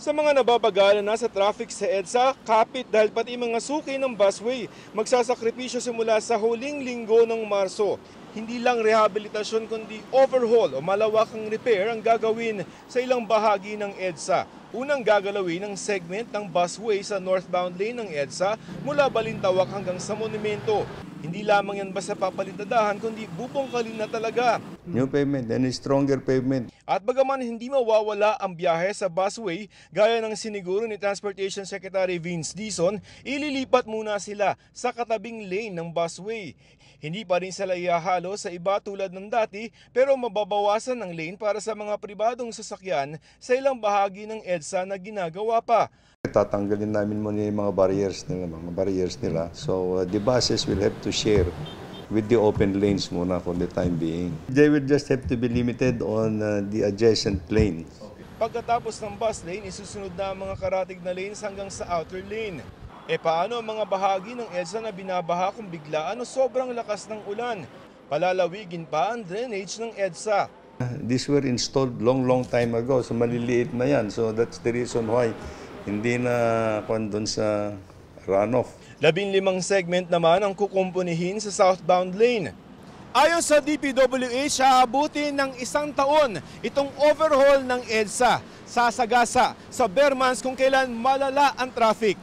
Sa mga nababagala na sa traffic sa EDSA, kapit dahil pati mga suki ng busway magsasakripisyo simula sa huling linggo ng Marso. Hindi lang rehabilitasyon kundi overhaul o malawakang repair ang gagawin sa ilang bahagi ng EDSA. Unang gagalawin ang segment ng busway sa northbound lane ng EDSA mula Balintawak hanggang sa Monumento. Hindi lamang yan basta papalitadahan kundi bubungkalin na talaga. New pavement and stronger pavement. At bagaman hindi mawawala ang biyahe sa busway, gaya ng siniguro ni Transportation Secretary Vince Dizon, ililipat muna sila sa katabing lane ng busway. Hindi pa rin sila ihahalo sa iba tulad ng dati, pero mababawasan ang lane para sa mga pribadong sasakyan sa ilang bahagi ng EDSA na ginagawa pa. Tatanggalin namin muna yung mga barriers nila. So the buses will have to share with the open lanes muna for the time being. They will just have to be limited on the adjacent lanes. Pagkatapos ng bus lane, isusunod na ang mga karatig na lanes hanggang sa outer lane. E paano ang mga bahagi ng EDSA na binabaha kung biglaan o sobrang lakas ng ulan? Palalawigin pa ang drainage ng EDSA. These were installed long time ago, so maliliit na yan. So that's the reason why hindi na doon sa runoff. 15 segment naman ang kukumpunihin sa southbound lane. Ayon sa DPWH, aabutin ng 1 taon itong overhaul ng EDSA. Sasagasa sa bare months kung kailan malala ang traffic.